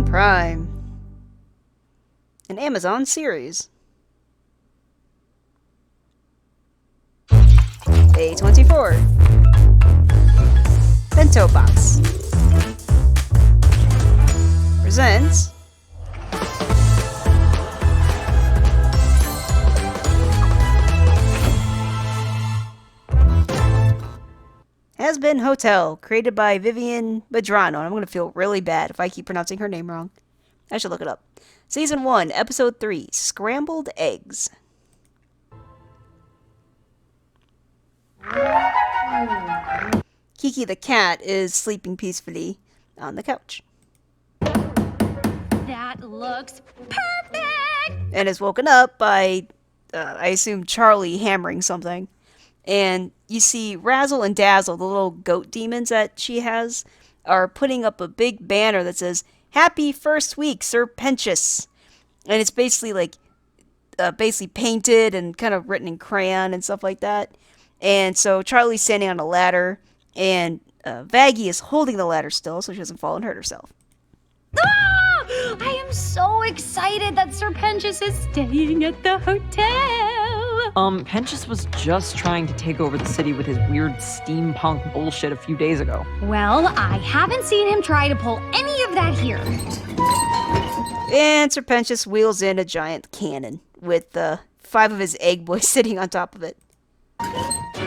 Prime. An Amazon series. A24. Bento Box. Presents... Has-Been Hotel, created by Vivian Medrano. I'm going to feel really bad if I keep pronouncing her name wrong. I should look it up. Season 1, Episode 3, Scrambled Eggs. Kiki the cat is sleeping peacefully on the couch. That looks perfect! And is woken up by, I assume, Charlie hammering something. And you see Razzle and Dazzle, the little goat demons that she has, are putting up a big banner that says, "Happy first week, Sir Pentious." And it's basically like, basically painted and kind of written in crayon and stuff like that. And so Charlie's standing on a ladder, and Vaggie is holding the ladder still so she doesn't fall and hurt herself. Ah! I am so excited that Sir Pentious is staying at the hotel. Pentious was just trying to take over the city with his weird steampunk bullshit a few days ago. Well, I haven't seen him try to pull any of that here. And Sir Pentious wheels in a giant cannon with 5 of his egg boys sitting on top of it.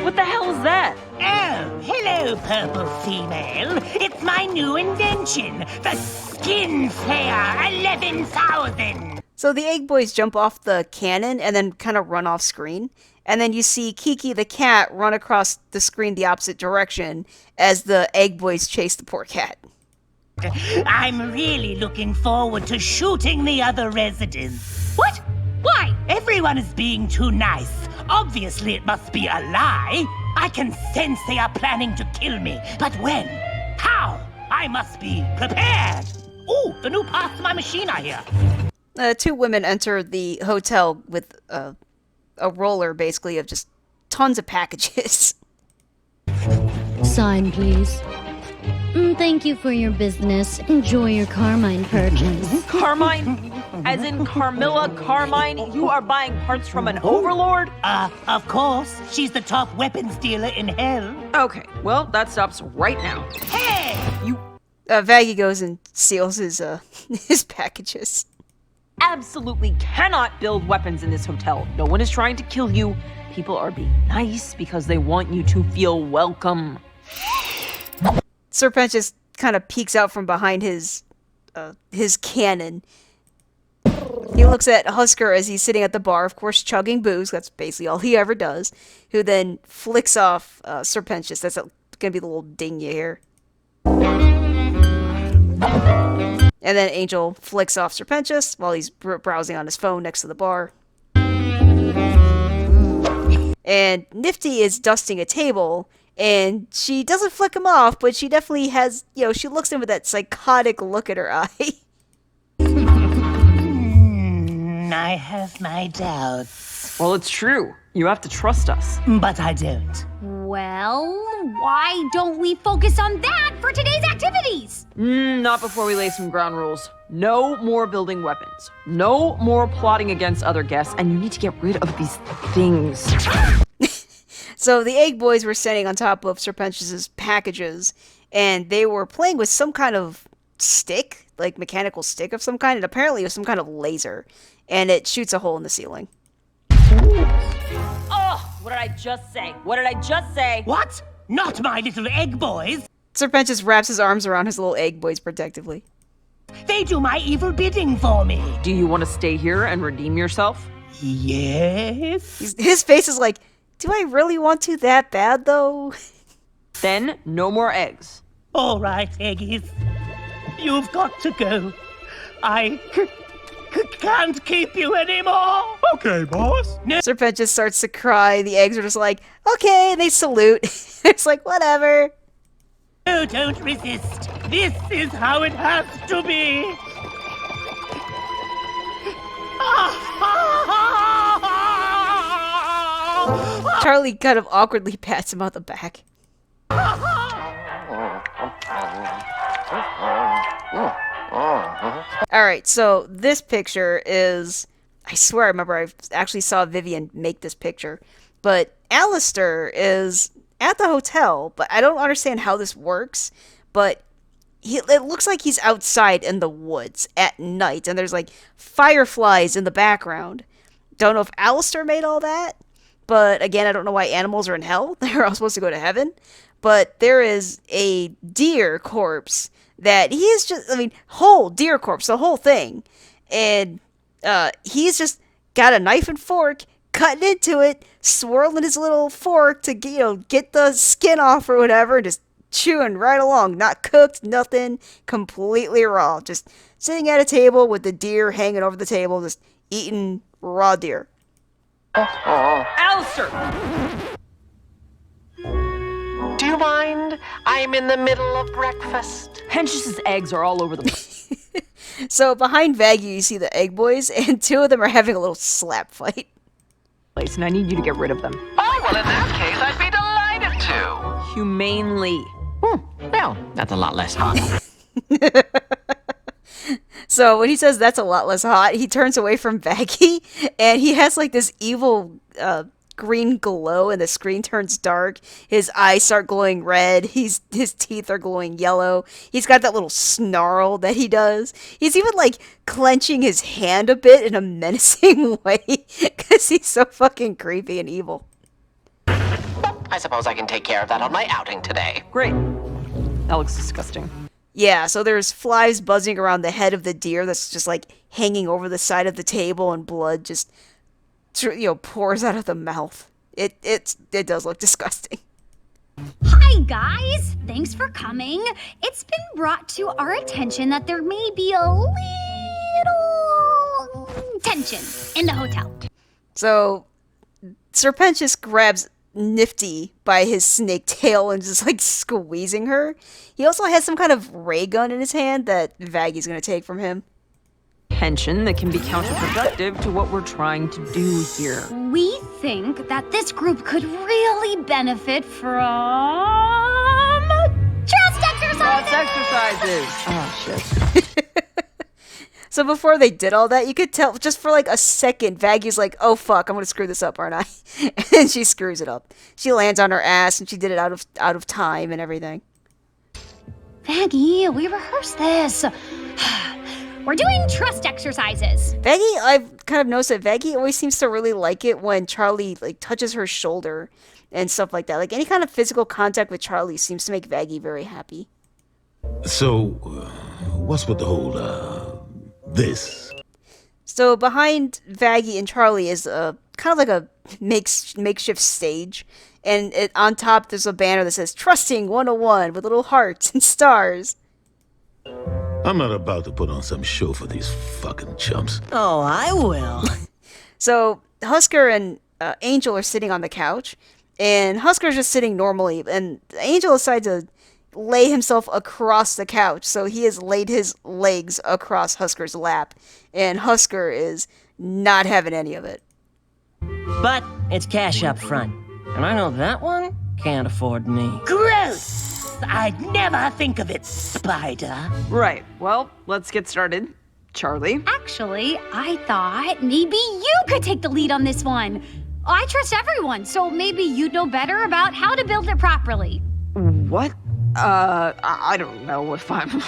What the hell is that? Oh, hello, purple female. It's my new invention, the Skin Slayer 11,000. So the egg boys jump off the cannon and then kind of run off screen. And then you see Kiki the cat run across the screen the opposite direction as the egg boys chase the poor cat. I'm really looking forward to shooting the other residents. What? Why? Everyone is being too nice. Obviously, it must be a lie. I can sense they are planning to kill me. But when? How? I must be prepared. Ooh, the new parts to my machine are here. 2 women enter the hotel with a roller, basically, of just tons of packages. Sign, please. Thank you for your business. Enjoy your Carmine purchase. Carmine? As in Carmilla Carmine? You are buying parts from an overlord? Of course. She's the top weapons dealer in hell. Okay, well, that stops right now. Hey! Vaggie goes and seals his his packages. Absolutely cannot build weapons in this hotel. No one is trying to kill you. People are being nice because they want you to feel welcome. Sir Pentious kind of peeks out from behind his cannon. He looks at Husker as he's sitting at the bar, of course, chugging booze. That's basically all he ever does. Who then flicks off Sir Pentious. That's gonna be the little ding you hear. And then Angel flicks off Sir Pentious while he's browsing on his phone next to the bar. And Nifty is dusting a table, and she doesn't flick him off, but she definitely has, she looks at him with that psychotic look at her eye. I have my doubts. Well, it's true. You have to trust us. But I don't. Well, why don't we focus on that for today's activities? Not before we lay some ground rules. No more building weapons. No more plotting against other guests, and you need to get rid of these things. So the egg boys were standing on top of Sir Pentious's packages, and they were playing with some kind of stick, like mechanical stick of some kind, and apparently it was some kind of laser, and it shoots a hole in the ceiling. Oh, what did I just say? What did I just say? What? Not my little egg boys. Sir Pentious wraps his arms around his little egg boys protectively. They do my evil bidding for me. Do you want to stay here and redeem yourself? Yes. His face is like, do I really want to that bad, though? Then, no more eggs. All right, eggies. You've got to go. I can't keep you anymore. Okay, boss. No. Sir Pentious starts to cry. The eggs are just like, okay, and they salute. It's like, whatever. No, don't resist. This is how it has to be. Charlie kind of awkwardly pats him on the back. Alright, so this picture is... I swear I remember I actually saw Vivian make this picture. But Alistair is at the hotel, but I don't understand how this works. But it looks like he's outside in the woods at night, and there's like fireflies in the background. Don't know if Alistair made all that, but again, I don't know why animals are in hell. They're all supposed to go to heaven. But there is a deer corpse that he is just, I mean, whole deer corpse, the whole thing. And he's just got a knife and fork, cutting into it, swirling his little fork to get the skin off or whatever, just chewing right along, not cooked, nothing, completely raw, just sitting at a table with the deer hanging over the table, just eating raw deer. Alistair! Do you mind? I'm in the middle of breakfast. Pentius's eggs are all over the place. So behind Vaggie, you see the Egg Boys, and two of them are having a little slap fight. And I need you to get rid of them. Oh, well, in that case, I'd be delighted to. Humanely. Well, that's a lot less hot. So when he says that's a lot less hot, he turns away from Vaggie, and he has like this evil green glow, and the screen turns dark. His eyes start glowing red. His teeth are glowing yellow. He's got that little snarl that he does. He's even like clenching his hand a bit in a menacing way because he's so fucking creepy and evil. I suppose I can take care of that on my outing today. Great. That looks disgusting. Yeah, so there's flies buzzing around the head of the deer that's just like hanging over the side of the table, and blood just pours out of the mouth. It does look disgusting. Hi, guys. Thanks for coming. It's been brought to our attention that there may be a little tension in the hotel. So Serpentius grabs Nifty by his snake tail and just like squeezing her. He also has some kind of ray gun in his hand that Vaggie's gonna take from him. Tension that can be counterproductive to what we're trying to do here. We think that this group could really benefit from trust exercises. Oh, shit. So before they did all that, you could tell just for like a second, Vaggie's like, oh fuck, I'm gonna screw this up, aren't I? And she screws it up. She lands on her ass, and she did it out of time and everything. Vaggie, we rehearsed this. We're doing trust exercises. Vaggie, I've kind of noticed that Vaggie always seems to really like it when Charlie like touches her shoulder and stuff like that. Like any kind of physical contact with Charlie seems to make Vaggie very happy. So, what's with the whole, this? So behind Vaggie and Charlie is kind of like a makeshift stage. And on top there's a banner that says Trusting 101 with little hearts and stars. I'm not about to put on some show for these fucking chumps. Oh, I will. So Husker and Angel are sitting on the couch, and Husker's just sitting normally, and Angel decides to lay himself across the couch, so he has laid his legs across Husker's lap, and Husker is not having any of it. But it's cash up front. And I know that one can't afford me. Gross! I'd never think of it, Spider. Right. Well, let's get started. Charlie? Actually, I thought maybe you could take the lead on this one. I trust everyone, so maybe you'd know better about how to build it properly. What? I don't know if I'm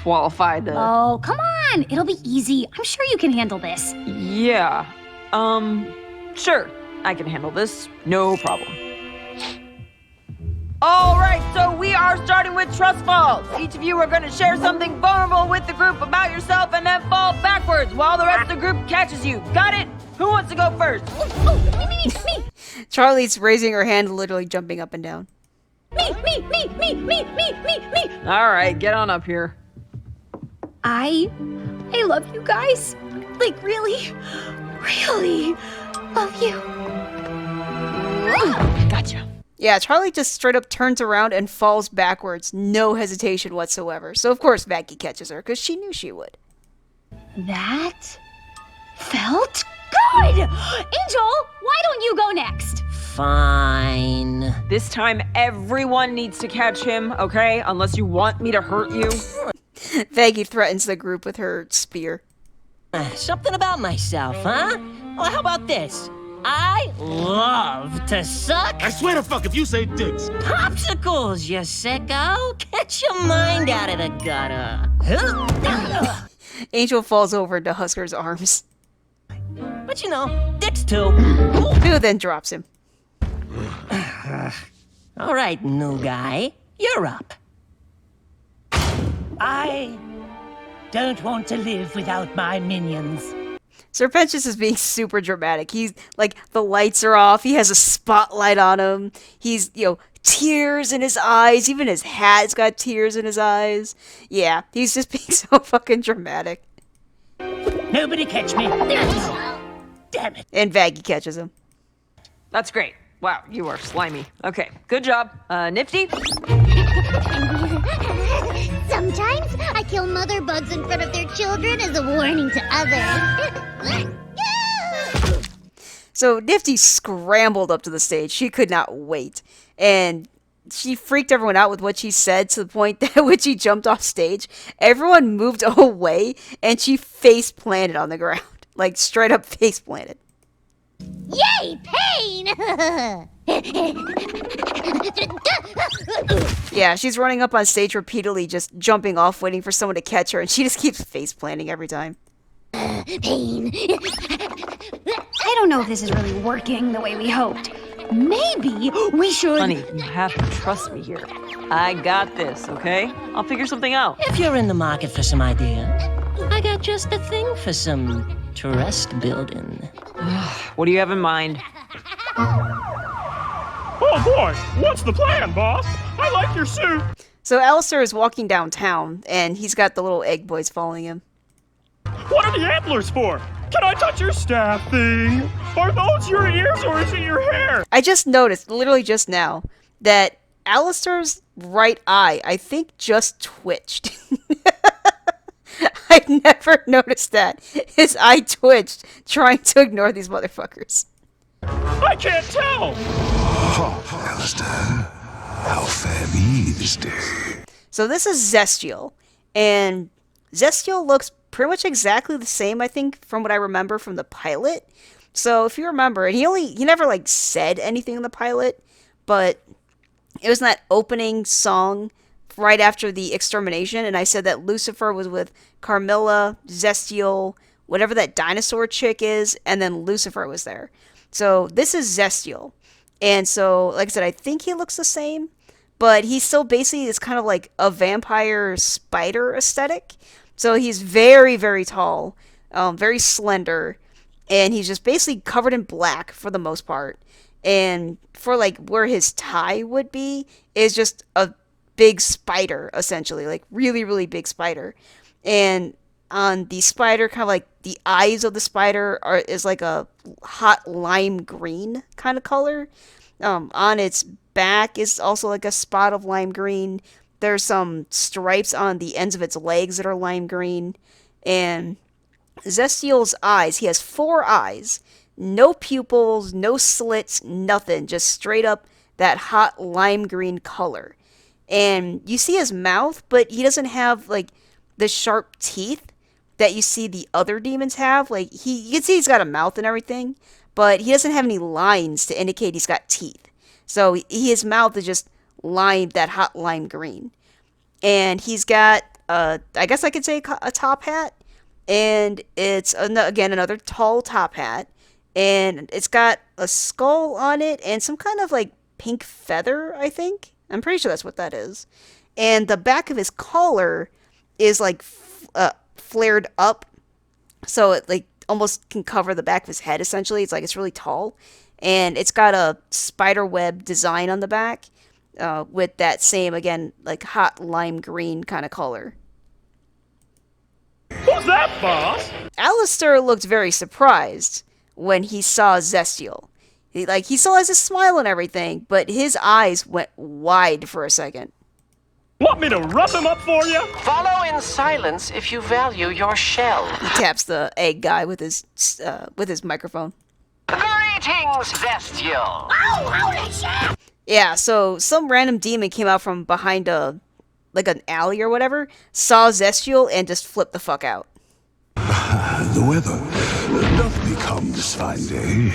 qualified to... Oh, come on. It'll be easy. I'm sure you can handle this. Yeah. Sure. I can handle this. No problem. All right, so we are starting with trust falls. Each of you are going to share something vulnerable with the group about yourself and then fall backwards while the rest of the group catches you. Got it? Who wants to go first? Me. Charlie's raising her hand, literally jumping up and down. Me. All right, get on up here. I love you guys. Like, really love you. Gotcha. Yeah, Charlie just straight up turns around and falls backwards, no hesitation whatsoever. So of course Vaggie catches her, because she knew she would. That felt good! Angel, why don't you go next? Fine. This time, everyone needs to catch him, okay? Unless you want me to hurt you. Vaggie threatens the group with her spear. Something about myself, huh? Well, how about this? I love to suck I swear to fuck if you say dicks. popsicles, you sicko. Get your mind out of the gutter. Angel falls over into Husker's arms, But you know, dicks too. who then drops him. All right, new guy, you're up. I don't want to live without my minions. Serpentious is being super dramatic. He's like, the lights are off. He has a spotlight on him. He's, tears in his eyes. Even his hat's got tears in his eyes. Yeah, he's just being so fucking dramatic. Nobody catch me. Damn it. And Vaggie catches him. That's great. Wow, you are slimy. Okay, good job. Nifty? Sometimes I kill mother bugs in front of their children as a warning to others. So Nifty scrambled up to the stage. She could not wait. And she freaked everyone out with what she said to the point that when she jumped off stage, everyone moved away and she face planted on the ground. Like straight up face planted. Yay, pain! Yeah, she's running up on stage repeatedly, just jumping off, waiting for someone to catch her, and she just keeps face planting every time. Pain. I don't know if this is really working the way we hoped. Maybe we should. Honey, you have to trust me here. I got this, okay? I'll figure something out. If you're in the market for some ideas, I got just the thing for some trust building. What do you have in mind? Oh boy, what's the plan, boss? I like your suit. So Alistair is walking downtown, and he's got the little egg boys following him. What are the antlers for? Can I touch your staff thing? Are those your ears or is it your hair? I just noticed, literally just now, that Alistair's right eye, I think, just twitched. I never noticed that. His eye twitched, trying to ignore these motherfuckers. I can't tell. Alistair, how fare me this day? So this is Zestial, and Zestial looks pretty much exactly the same, I think, from what I remember from the pilot. So if you remember, and he never like said anything in the pilot, but it was in that opening song right after the extermination, and I said that Lucifer was with Carmilla, Zestial, whatever that dinosaur chick is, and then Lucifer was there. So this is Zestial. And so, like I said, I think he looks the same, but he still basically is kind of like a vampire spider aesthetic. So he's very, very tall, very slender, and he's just basically covered in black for the most part. And for like where his tie would be is just a big spider, essentially, like really, really big spider. And on the spider, kind of like the eyes of the spider is like a hot lime green kind of color. On its back is also like a spot of lime green. There's some stripes on the ends of its legs that are lime green. And Zestial's eyes, he has 4 eyes. No pupils, no slits, nothing. Just straight up that hot lime green color. And you see his mouth, but he doesn't have like the sharp teeth that you see the other demons have. Like you can see he's got a mouth and everything, but he doesn't have any lines to indicate he's got teeth. So his mouth is just that hot lime green. And he's got, I guess I could say a top hat. And it's, again, another tall top hat. And it's got a skull on it and some kind of like pink feather, I think. I'm pretty sure that's what that is. And the back of his collar is like flared up. So it like almost can cover the back of his head, essentially. It's like it's really tall. And it's got a spider web design on the back with that same, again, like hot lime green kind of color. Who's that, boss? Alistair looked very surprised when he saw Zestial. He still has a smile and everything, but his eyes went wide for a second. Want me to rub him up for you? Follow in silence if you value your shell. He taps the egg guy with his microphone. Greetings, Zestial. Oh, holy shit! Yeah, so some random demon came out from behind a like an alley or whatever, saw Zestial and just flipped the fuck out. The weather doth become this fine day.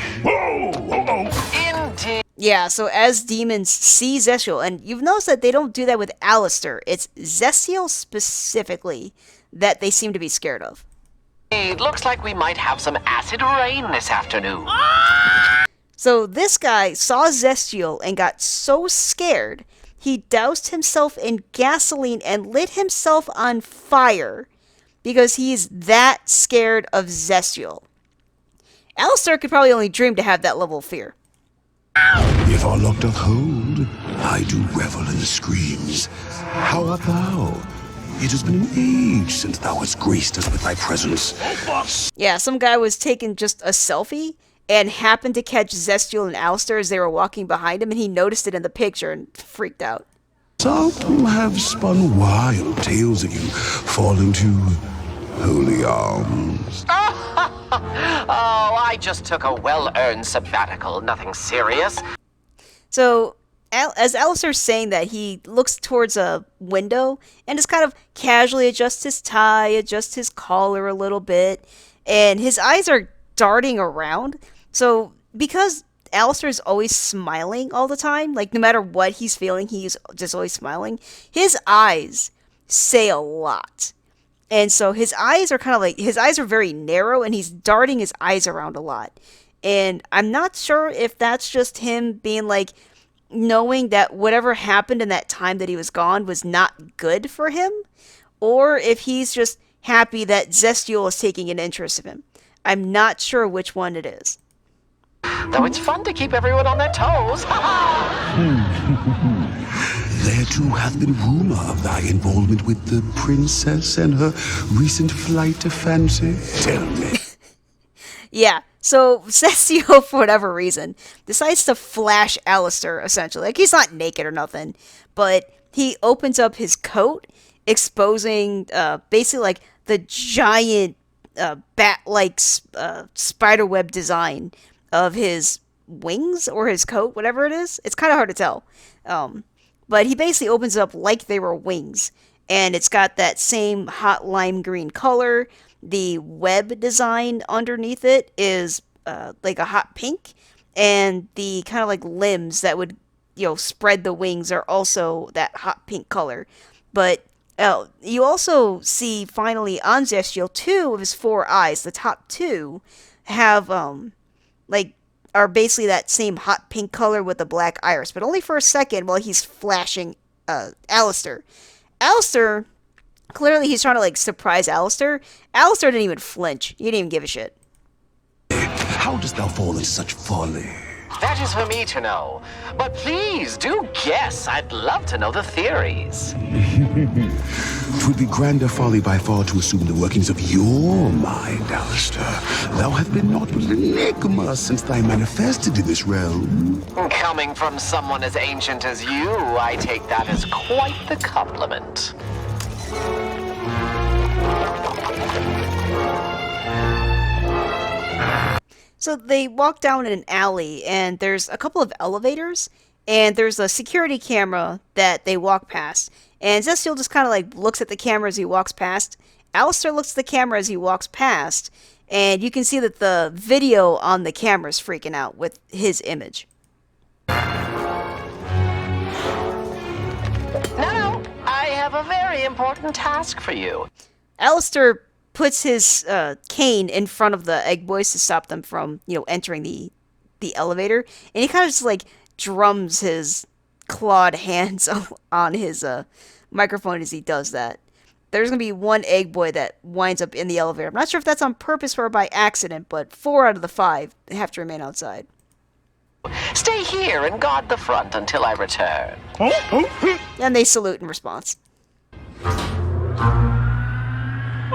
Indeed. Yeah, so as demons see Zestial, and you've noticed that they don't do that with Alistair, it's Zestial specifically that they seem to be scared of. It looks like we might have some acid rain this afternoon. So this guy saw Zestial and got so scared, he doused himself in gasoline and lit himself on fire because he's that scared of Zestial. Alistair could probably only dream to have that level of fear. If our luck doth hold, I do revel in the screams. How art thou? It has been an age since thou hast graced us with thy presence. Yeah, some guy was taking just a selfie and happened to catch Zestial and Alistair as they were walking behind him, and he noticed it in the picture and freaked out. Some have spun wild tales of you falling to holy arms. Oh, I just took a well-earned sabbatical, nothing serious. So, as Alistair's saying that, he looks towards a window and just kind of casually adjusts his tie, adjusts his collar a little bit, and his eyes are darting around. So, because Alistair's always smiling all the time, like no matter what he's feeling, he's just always smiling, his eyes say a lot. And so his eyes are kind of like, his eyes are very narrow and he's darting his eyes around a lot. And I'm not sure if that's just him being like, knowing that whatever happened in that time that he was gone was not good for him, or if he's just happy that Zestial is taking an interest in him. I'm not sure which one it is. Though it's fun to keep everyone on their toes. There too hath been rumor of thy involvement with the princess and her recent flight to fancy. Tell me. Yeah, so Zestial, for whatever reason, decides to flash Alistair, essentially. Like, he's not naked or nothing, but he opens up his coat, exposing basically like the giant bat-like spiderweb design of his wings or his coat, whatever it is. It's kind of hard to tell. But he basically opens it up like they were wings, and it's got that same hot lime green color. The web design underneath it is like a hot pink, and the kind of like limbs that would, spread the wings are also that hot pink color. But you also see finally on Zestial 2 of his 4 eyes, the top 2 have are basically that same hot pink color with the black iris, but only for a second while he's flashing Alistair. Alistair, clearly he's trying to surprise Alistair. Alistair didn't even flinch. He didn't even give a shit. How dost thou fall in such folly? That is for me to know. But please do guess. I'd love to know the theories. 'Twould be grander folly by far to assume the workings of your mind, Alistair. Thou hast been naught but an enigma since thy manifested in this realm. Coming from someone as ancient as you, I take that as quite the compliment. So they walk down an alley, and there's a couple of elevators, and there's a security camera that they walk past. And Zestial just kind of looks at the camera as he walks past. Alistair looks at the camera as he walks past, and you can see that the video on the camera is freaking out with his image. No, I have a very important task for you. Alistair puts his cane in front of the egg boys to stop them from, entering the elevator, and he kind of just drums his clawed hands on his microphone as he does that. There's gonna be one egg boy that winds up in the elevator. I'm not sure if that's on purpose or by accident, but 4 out of the 5 have to remain outside. Stay here and guard the front until I return. And they salute in response.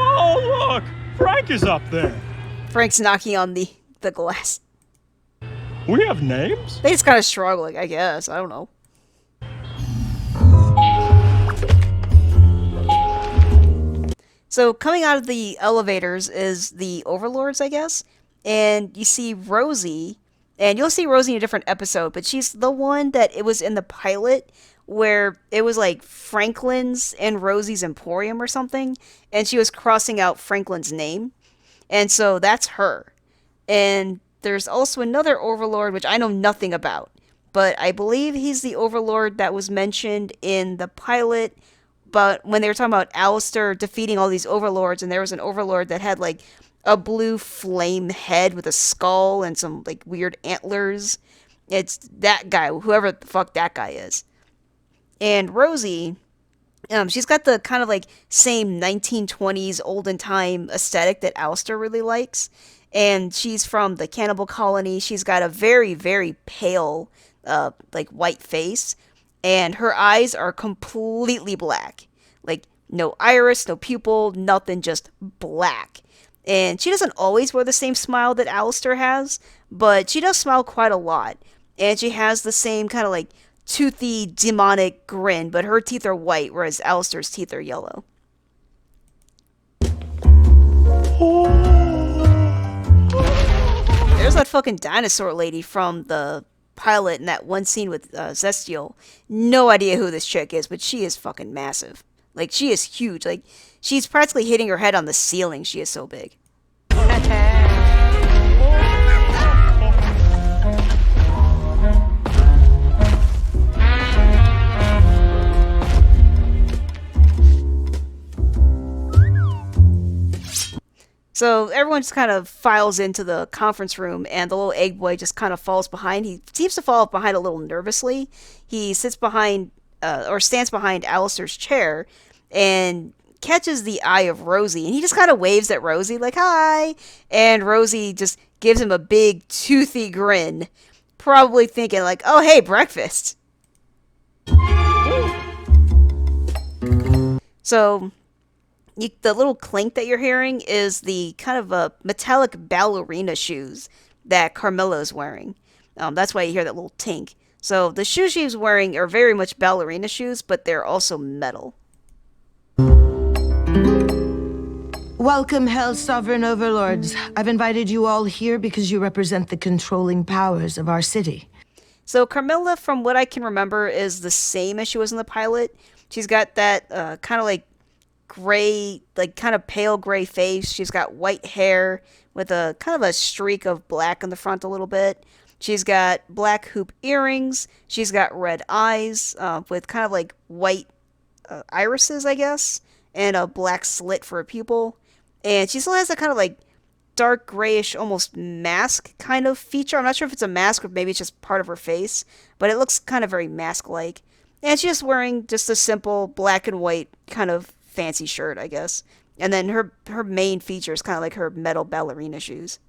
Oh, look! Frank is up there. Frank's knocking on the glass. We have names? They just kind of struggle, I guess. I don't know. So coming out of the elevators is the overlords, I guess. And you see Rosie. And you'll see Rosie in a different episode, but she's the one that it was in the pilot where it was like Franklin's and Rosie's Emporium or something, and she was crossing out Franklin's name. And so that's her. And there's also another overlord, which I know nothing about, but I believe he's the overlord that was mentioned in the pilot. But when they were talking about Alistair defeating all these overlords, and there was an overlord that had like a blue flame head with a skull and some like weird antlers. It's that guy, whoever the fuck that guy is. And Rosie, she's got the kind of like same 1920s olden time aesthetic that Alistair really likes. And she's from the cannibal colony. She's got a very, very pale, like white face. And her eyes are completely black. Like no iris, no pupil, nothing, just black. And she doesn't always wear the same smile that Alistair has, but she does smile quite a lot. And she has the same kind of like toothy, demonic grin, but her teeth are white, whereas Alistair's teeth are yellow. There's that fucking dinosaur lady from the pilot in that one scene with Zestial. No idea who this chick is, but she is fucking massive. Like, she is huge. Like, she's practically hitting her head on the ceiling. She is so big. So everyone just kind of files into the conference room, and the little egg boy just kind of falls behind. He seems to fall behind a little nervously. He sits behind, or stands behind Alistair's chair, and catches the eye of Rosie, and he just kind of waves at Rosie like, hi! And Rosie just gives him a big, toothy grin, probably thinking like, oh, hey, breakfast! So the little clink that you're hearing is the kind of a metallic ballerina shoes that Carmilla's wearing. That's why you hear that little tink. So the shoes she's wearing are very much ballerina shoes, but they're also metal. Welcome, Hell's Sovereign Overlords. I've invited you all here because you represent the controlling powers of our city. So Carmilla, from what I can remember, is the same as she was in the pilot. She's got that kind of like gray, like kind of pale gray face. She's got white hair with a kind of a streak of black in the front a little bit. She's got black hoop earrings. She's got red eyes with kind of like white irises, I guess, and a black slit for a pupil. And she still has that kind of like dark grayish, almost mask kind of feature. I'm not sure if it's a mask or maybe it's just part of her face, but it looks kind of very mask-like. And she's just wearing just a simple black and white kind of fancy shirt, I guess. And then her main feature is kind of like her metal ballerina shoes.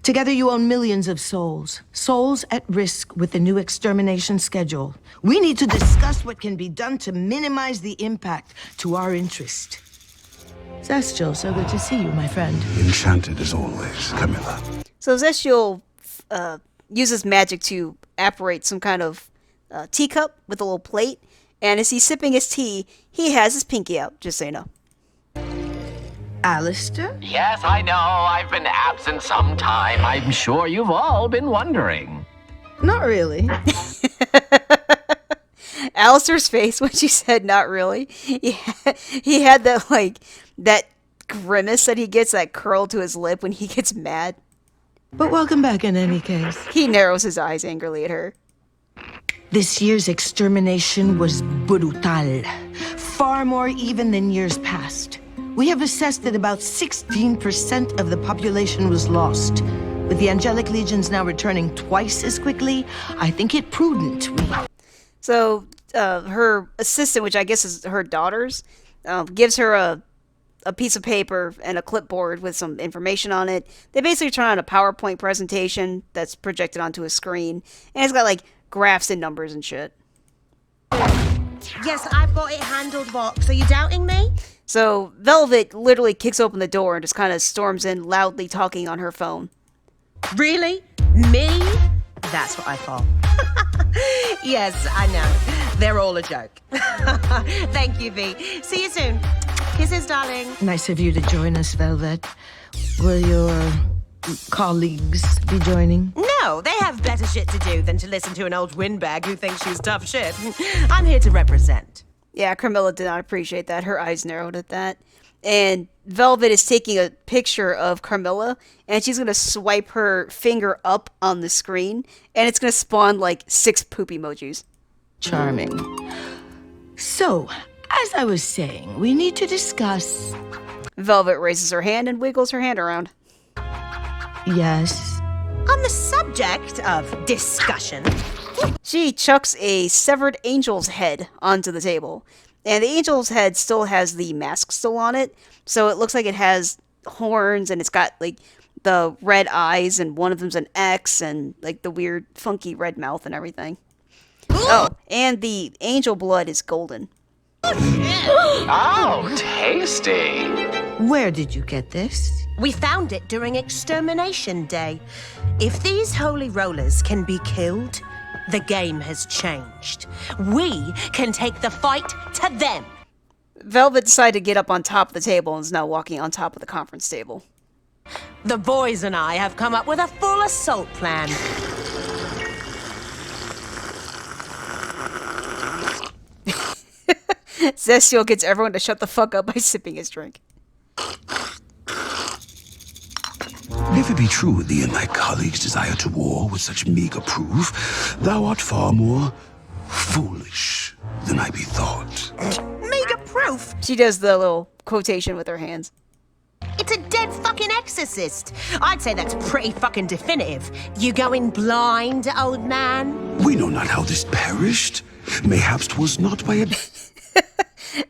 Together you own millions of souls. Souls at risk with the new extermination schedule. We need to discuss what can be done to minimize the impact to our interest. Zestial, so good to see you, my friend. Enchanted as always, Camilla. So Zestial uses magic to apparate some kind of teacup with a little plate. And as he's sipping his tea, he has his pinky out, just so you know. Alistair? Yes, I know. I've been absent some time. I'm sure you've all been wondering. Not really. Alistair's face when she said not really. He had that, like, that grimace that he gets, that curl to his lip when he gets mad. But welcome back in any case. He narrows his eyes angrily at her. This year's extermination was brutal. Far more even than years past. We have assessed that about 16% of the population was lost. With the Angelic Legions now returning twice as quickly, I think it prudent we... So, her assistant, which I guess is her daughter's, gives her a piece of paper and a clipboard with some information on it. They basically turn on a PowerPoint presentation that's projected onto a screen. And it's got, like, graphs and numbers and shit. Yes, I've got it handled, Vox. Are you doubting me? So Velvet literally kicks open the door and just kind of storms in, loudly talking on her phone. Really? Me? That's what I thought. Yes, I know. They're all a joke. Thank you, V. See you soon. Kisses, darling. Nice of you to join us, Velvet. Will your colleagues be joining? No, know, they have better shit to do than to listen to an old windbag who thinks she's tough shit. I'm here to represent. Yeah, Carmilla did not appreciate that. Her eyes narrowed at that. And Velvet is taking a picture of Carmilla, and she's going to swipe her finger up on the screen, and it's going to spawn like 6 poop emojis. Charming. So, as I was saying, we need to discuss... Velvet raises her hand and wiggles her hand around. Yes? On the subject of discussion... She chucks a severed angel's head onto the table. And the angel's head still has the mask still on it, so it looks like it has horns, and it's got, like, the red eyes, and one of them's an X, and, like, the weird, funky red mouth and everything. Oh, and the angel blood is golden. Oh, tasty. Where did you get this? We found it during Extermination Day. If these holy rollers can be killed, the game has changed. We can take the fight to them. Velvet decided to get up on top of the table and is now walking on top of the conference table. The boys and I have come up with a full assault plan. Zestial gets everyone to shut the fuck up by sipping his drink. If it be true thee and thy colleagues desire to war with such meager proof, thou art far more foolish than I bethought. Meager proof? She does the little quotation with her hands. It's a dead fucking exorcist. I'd say that's pretty fucking definitive. You going blind, old man? We know not how this perished. Mayhaps 'twas not by a...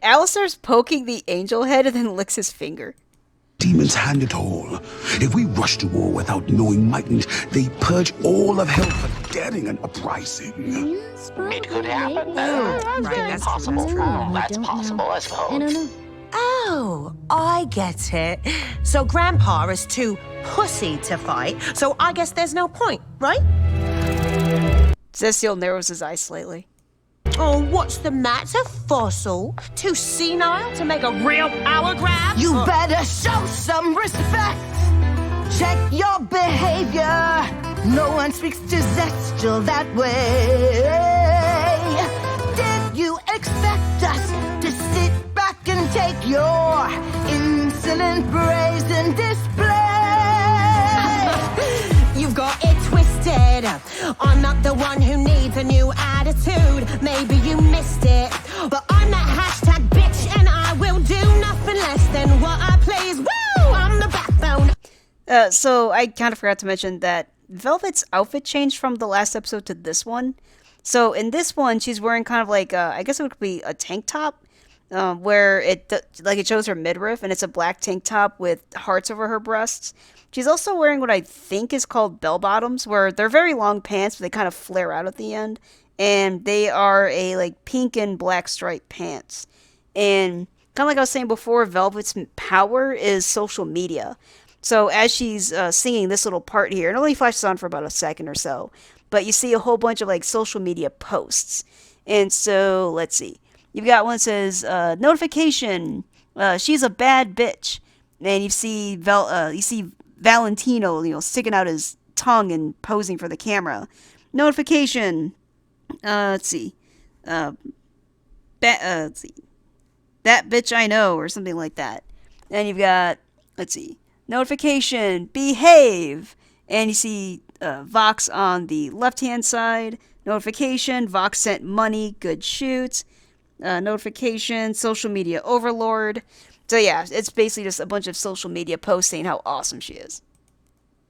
Alistair's poking the angel head and then licks his finger. Demon's hand at all. If we rush to war without knowing mightn't, they purge all of hell for daring an uprising. It could happen. That's possible. That's possible, I suppose. I don't know. Oh, I get it. So Grandpa is too pussy to fight, so I guess there's no point, right? Zestial narrows his eyes slightly. Oh, what's the matter, Fossil? Too senile to make a real power grab? You better show some respect! Check your behavior! No one speaks to Zestial that way! Did you expect us to sit back and take your insolent brazen display? You've got it twisted. I'm not the one who needs a new attitude. Maybe you missed it. But I'm that hashtag bitch, and I will do nothing less than what I please. Woo! I'm the backbone. So I kind of forgot to mention that Velvet's outfit changed from the last episode to this one. So in this one, she's wearing kind of like, I guess it would be a tank top, where it shows her midriff, and it's a black tank top with hearts over her breasts. She's also wearing what I think is called bell bottoms, where they're very long pants, but they kind of flare out at the end. And they are a like pink and black striped pants. And kind of like I was saying before, Velvet's power is social media. So as she's singing this little part here, it only flashes on for about a second or so, but you see a whole bunch of like social media posts. And so let's see. You've got one that says, notification, she's a bad bitch. And you see Valentino, sticking out his tongue and posing for the camera. Notification. Let's see. Let's see. That bitch I know, or something like that. And you've got, let's see. Notification. Behave. And you see Vox on the left-hand side. Notification. Vox sent money. Good shoot. Notification. Social media overlord. So yeah, it's basically just a bunch of social media posts saying how awesome she is.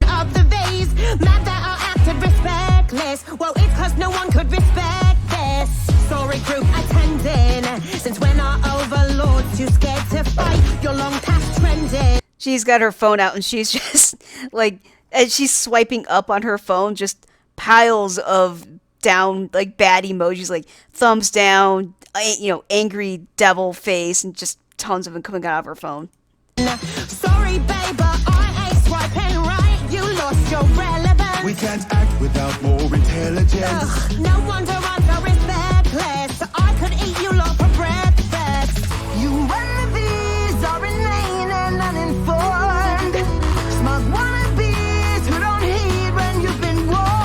Of the vase, mad that I acted respectless. Well, it's 'cause no one could respect this. Sorry group attending. Since when are overlords too scared to fight? You're long past trending. She's got her phone out and she's just like, as she's swiping up on her phone, just piles of down, like bad emojis, like thumbs down, angry devil face, and just tons of them coming out of her phone. Sorry, babe, but I ain't swiping right. You lost your relevance. We can't act without more intelligence. No wonder I'm so respectless. I could eat you lot for breakfast. You wannabes are inane and uninformed. Smug wannabes who don't heed when you've been warned.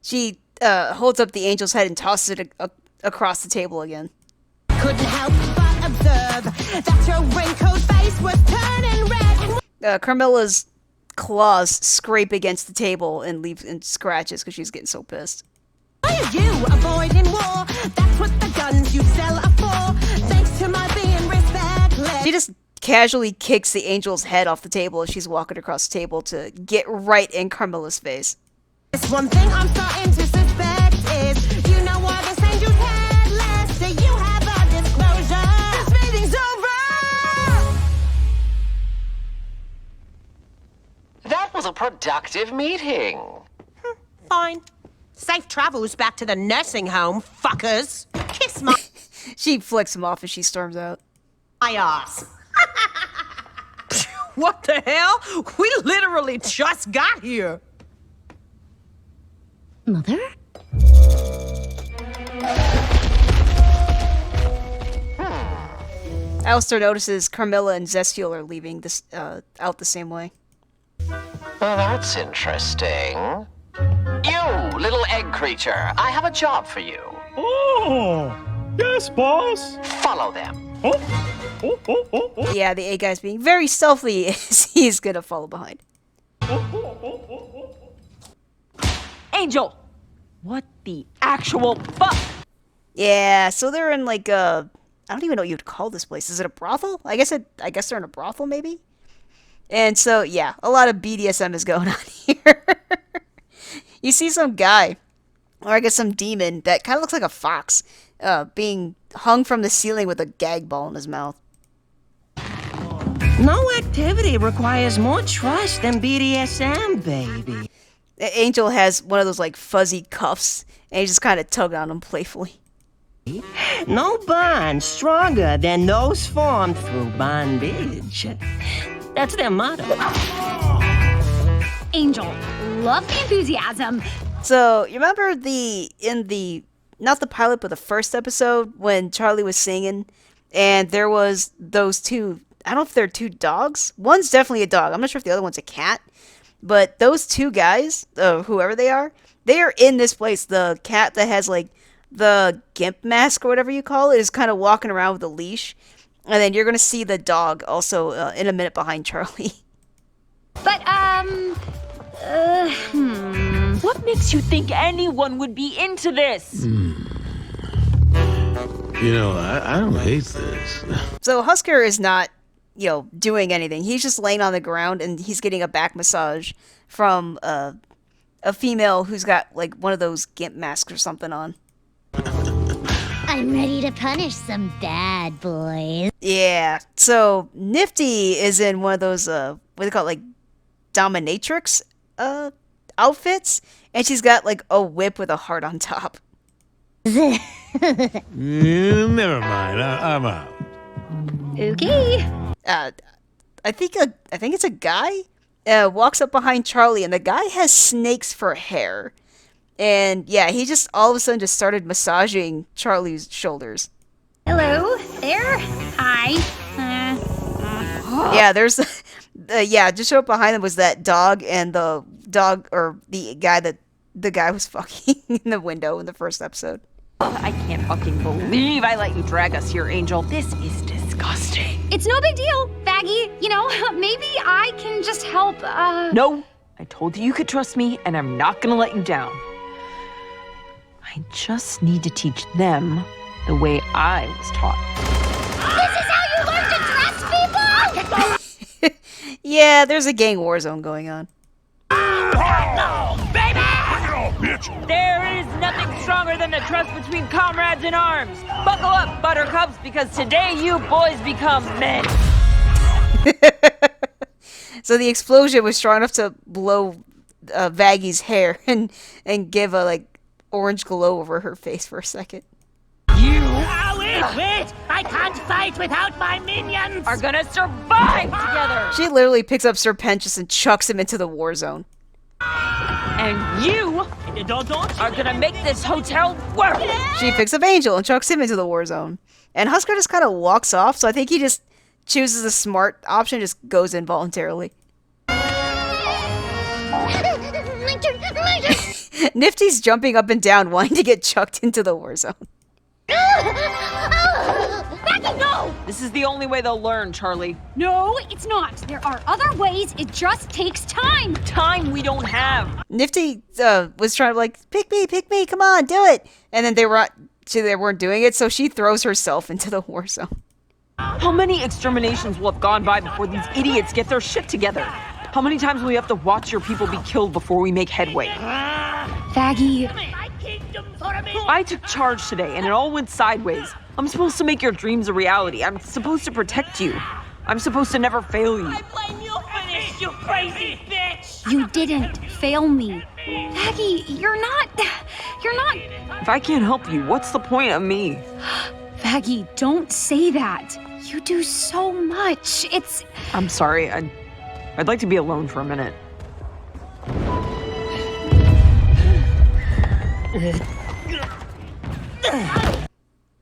She holds up the angel's head and tosses it across the table again. Couldn't help but observe that your wrinkled face was turning red. Carmilla's claws scrape against the table and leave and scratches because she's getting so pissed. Why are you avoiding war? That's what the guns you sell are for. Thanks to my being respectless. She just casually kicks the angel's head off the table as she's walking across the table to get right in Carmilla's face. This one thing I'm starting to suspect is you know why this angel's headless. Do you have a disclosure? This meeting's over! That was a productive meeting. Fine. Safe travels back to the nursing home, fuckers. Kiss my She flicks him off as she storms out. ass. What the hell? We literally just got here. Mother? Alistair notices Carmilla and Zestiel are leaving this out the same way. That's interesting. You, little egg creature, I have a job for you. Oh, yes, boss. Follow them. Yeah, the A guy's being very stealthy as he's gonna follow behind. Angel! What the actual fuck? Yeah, so they're in like a... I don't even know what you'd call this place. Is it a brothel? I guess they're in a brothel, maybe? And so, yeah, a lot of BDSM is going on here. You see some guy, or I guess some demon, that kind of looks like a fox, being hung from the ceiling with a gag ball in his mouth. No activity requires more trust than BDSM, baby. Angel has one of those, like, fuzzy cuffs, and he just kind of tugged on him playfully. No bond stronger than those formed through bondage. That's their motto. Angel, love the enthusiasm. So, you remember not the pilot, but the first episode when Charlie was singing, and there was those two, I don't know if they're two dogs. One's definitely a dog. I'm not sure if the other one's a cat. But those two guys, whoever they are in this place. The cat that has, like, the gimp mask or whatever you call it is kind of walking around with a leash. And then you're going to see the dog also in a minute behind Charlie. But, What makes you think anyone would be into this? You know, I don't hate this. So Husker is not, doing anything. He's just laying on the ground and he's getting a back massage from a female who's got, like, one of those gimp masks or something on. I'm ready to punish some bad boys. Yeah. So Nifty is in one of those, what do they call it, like, dominatrix outfits, and she's got, like, a whip with a heart on top. Never mind. I'm out. okay. I think it's a guy walks up behind Charlie, and the guy has snakes for hair. And yeah, he just all of a sudden just started massaging Charlie's shoulders. Hello there. Hi. Yeah, there's just showed up behind them was that dog, and the dog, or the guy that the guy was fucking in the window in the first episode. I can't fucking believe I let you drag us here, Angel. This is disgusting. It's no big deal, Baggy. Maybe I can just help, No, I told you could trust me, and I'm not gonna let you down. I just need to teach them the way I was taught. This is how you learn to trust people? Yeah, there's a gang war zone going on. There is nothing stronger than the trust between comrades in arms. Buckle up, buttercups, because today you boys become men. So the explosion was strong enough to blow Vaggy's hair and give a, like, orange glow over her face for a second. You... wait! I can't fight without my minions! Are gonna survive together! She literally picks up Serpentius and chucks him into the war zone. And you are gonna make this hotel work! She picks up Angel and chucks him into the war zone. And Husker just kind of walks off, so I think he just chooses a smart option, just goes in voluntarily. My turn! Nifty's jumping up and down, wanting to get chucked into the war zone. Becky, no! This is the only way they'll learn, Charlie. No, it's not. There are other ways. It just takes time. Time we don't have. Nifty was trying to pick me, come on, do it. And then they weren't doing it, so she throws herself into the war zone. How many exterminations will have gone by before these idiots get their shit together? How many times will we have to watch your people be killed before we make headway? Vaggie. I took charge today, and it all went sideways. I'm supposed to make your dreams a reality. I'm supposed to protect you. I'm supposed to never fail you. I blame you for this, you crazy bitch! You didn't fail me. Vaggie, you're not... If I can't help you, what's the point of me? Vaggie, don't say that. You do so much. I'm sorry. I'd like to be alone for a minute.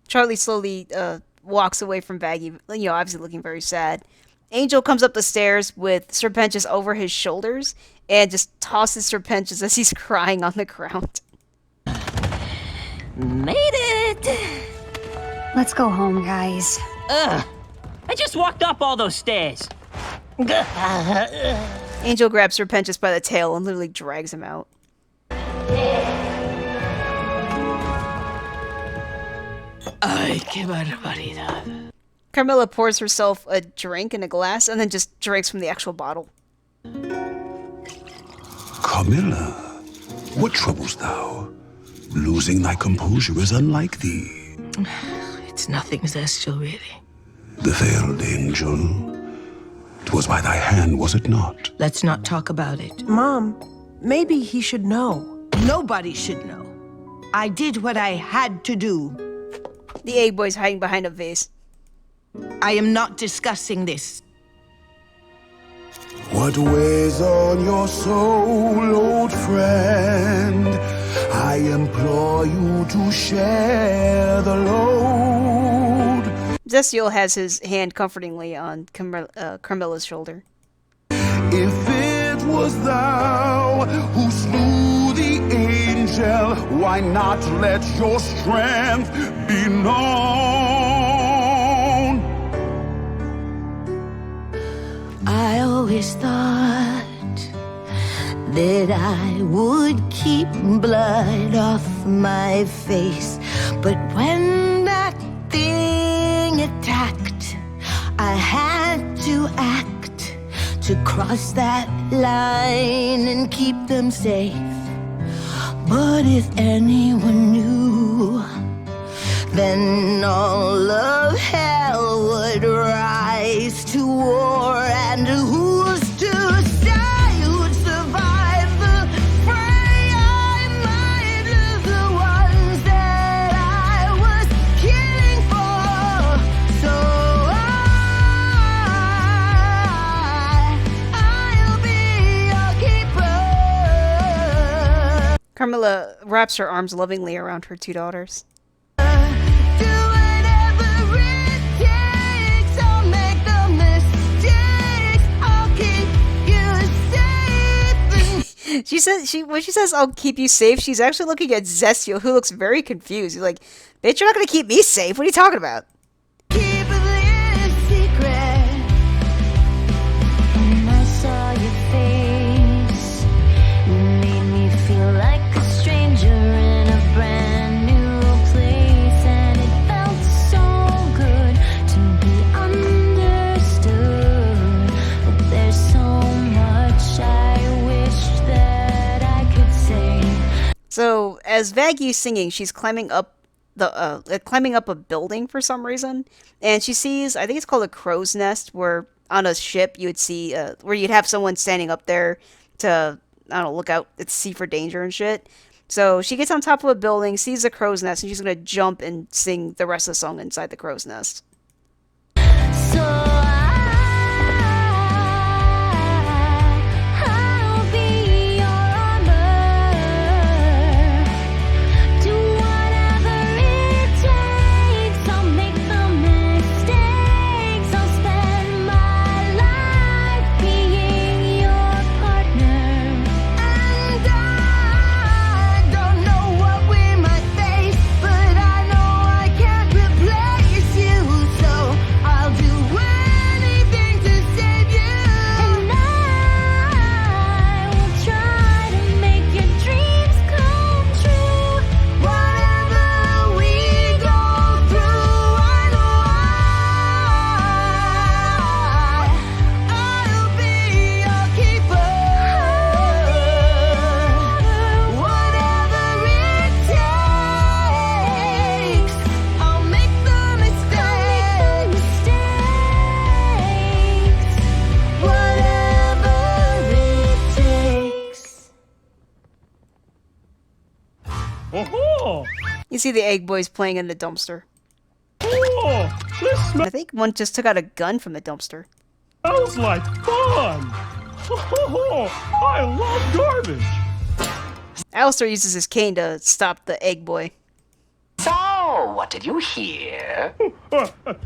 Charlie slowly walks away from Vaggie, obviously looking very sad. Angel comes up the stairs with Serpentius over his shoulders and just tosses Serpentius as he's crying on the ground. Made it! Let's go home, guys. I just walked up all those stairs. Angel grabs Serpentius by the tail and literally drags him out. Ay, qué barbaridad. Carmilla pours herself a drink in a glass and then just drinks from the actual bottle. Carmilla, what troubles thou? Losing thy composure is unlike thee. It's nothing, Zestial, really. The veiled angel. 'Twas by thy hand, was it not? Let's not talk about it. Mom, maybe he should know. Nobody should know. I did what I had to do. The egg boy's hiding behind a vase. I am not discussing this. What weighs on your soul, old friend? I implore you to share the load. Zestial has his hand comfortingly on Carmilla's shoulder. If it was thou who slew the angel, why not let your strength be known? I always thought that I would keep blood off my face, but when that thing attacked, I had to act to cross that line and keep them safe. But if anyone knew, then all of hell would rise to war, and who's to say who'd survive the fray? I might lose the ones that I was killing for, so I'll be your keeper. Carmilla wraps her arms lovingly around her two daughters. When she says I'll keep you safe, she's actually looking at Zestial, who looks very confused. He's like, bitch, you're not gonna keep me safe. What are you talking about? Keep this secret. When I saw your face, you made me feel like a stranger in a brand new place, and it felt so good to be understood. But there's so much I wish that I could say. So as Vaggie's singing, she's climbing up a building for some reason, and she sees, I think it's called a crow's nest, where on a ship you would see where you'd have someone standing up there to, I don't know, look out and see for danger and shit. So she gets on top of a building, sees the crow's nest, and she's gonna jump and sing the rest of the song inside the crow's nest. So I'll be your armor. Do whatever it takes. I'll make the mistakes. I'll spend my life being your partner. And I Oh, You see the egg boys playing in the dumpster. oh, this I think one just took out a gun from the dumpster. smells like fun. Oh, I love garbage. Alistair uses his cane to stop the egg boy. So, what did you hear?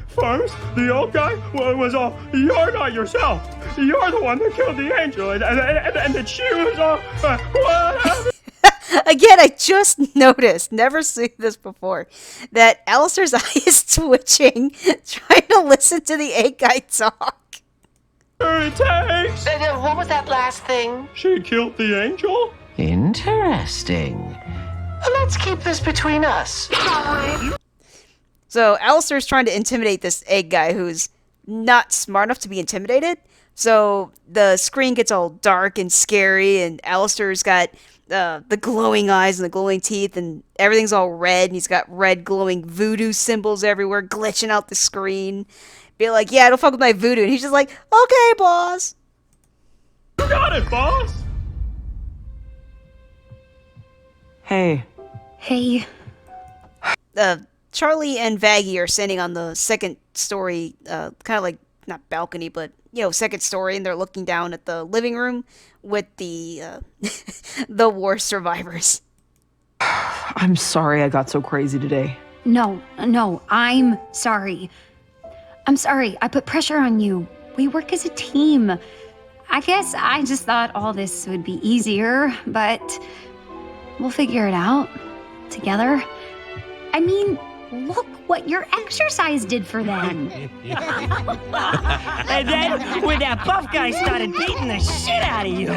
First, the old guy was all, "You're not yourself. You're the one that killed the angel," and then she was all, "What happened?" Again, I just noticed, never seen this before, that Alistair's eye is twitching, trying to listen to the egg guy talk. It takes. What was that last thing? She killed the angel? Interesting. Let's keep this between us. So Alistair's trying to intimidate this egg guy who's not smart enough to be intimidated. So the screen gets all dark and scary, and Alistair's got the glowing eyes and the glowing teeth, and everything's all red, and he's got red glowing voodoo symbols everywhere glitching out the screen. Be like, yeah, don't fuck with my voodoo. And he's just like, okay, boss. You got it, boss. Hey. Hey. Charlie and Vaggie are standing on the second story, kind of like, not balcony, but, you know, second story, and they're looking down at the living room with the, the war survivors. I'm sorry I got so crazy today. No, I'm sorry. I'm sorry, I put pressure on you. We work as a team. I guess I just thought all this would be easier, but we'll figure it out together. I mean, look what your exercise did for them. And then when that buff guy started beating the shit out of you.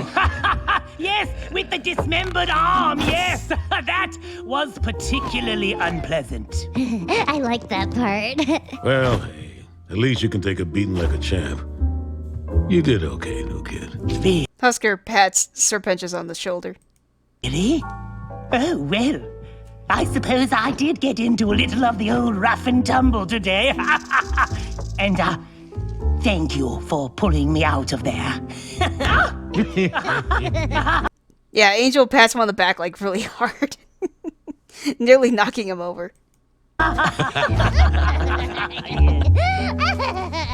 Yes, with the dismembered arm, yes. That was particularly unpleasant. I like that part. Well, hey, at least you can take a beating like a champ. You did okay, new kid. Husker pats Serpentius on the shoulder. Really? Oh, well, I suppose I did get into a little of the old rough and tumble today. And, thank you for pulling me out of there. Yeah, Angel pats him on the back, like, really hard. Nearly knocking him over.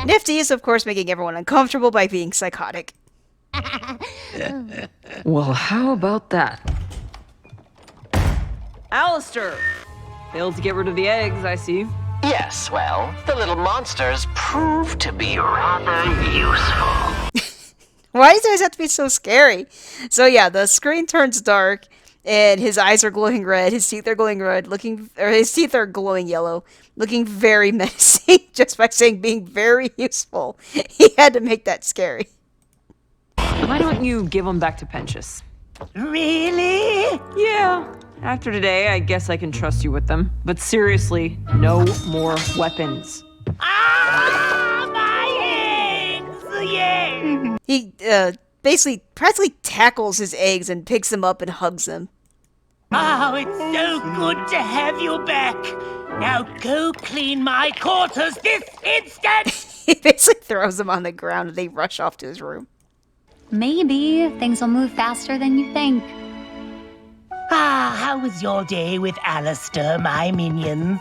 Nifty is, of course, making everyone uncomfortable by being psychotic. Well, how about that? Alistair! Failed to get rid of the eggs, I see. Yes, well, the little monsters proved to be rather useful. Why does it always have to be so scary? So yeah, the screen turns dark, and his eyes are glowing red, his teeth are glowing red, his teeth are glowing yellow, looking very menacing, just by saying being very useful. He had to make that scary. Why don't you give them back to Pentious? Really? Yeah. After today, I guess I can trust you with them. But seriously, no more weapons. Ah, my eggs! Yeah! He basically practically tackles his eggs and picks them up and hugs them. Oh, it's so good to have you back. Now go clean my quarters this instant! He basically throws them on the ground and they rush off to his room. Maybe things will move faster than you think. How was your day with Alistair, my minions?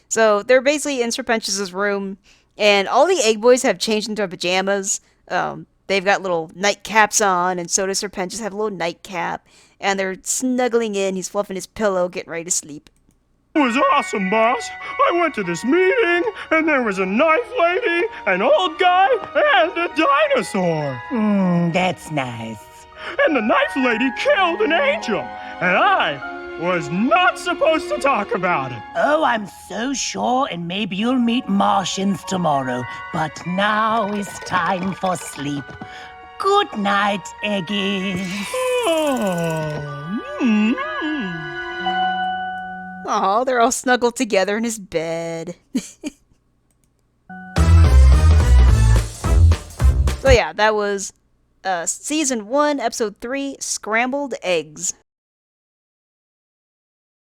So they're basically in Serpentius' room, and all the egg boys have changed into pajamas. They've got little nightcaps on, and so does Serpentius have a little nightcap. And they're snuggling in, he's fluffing his pillow, getting ready to sleep. It was awesome, boss. I went to this meeting, and there was a knife lady, an old guy, and a dinosaur. That's nice. And the knife lady killed an angel, and I was not supposed to talk about it. Oh, I'm so sure, and maybe you'll meet Martians tomorrow. But now is time for sleep. Good night, Eggies. Aw, they're all snuggled together in his bed. So yeah, that was Season 1, Episode 3, Scrambled Eggs.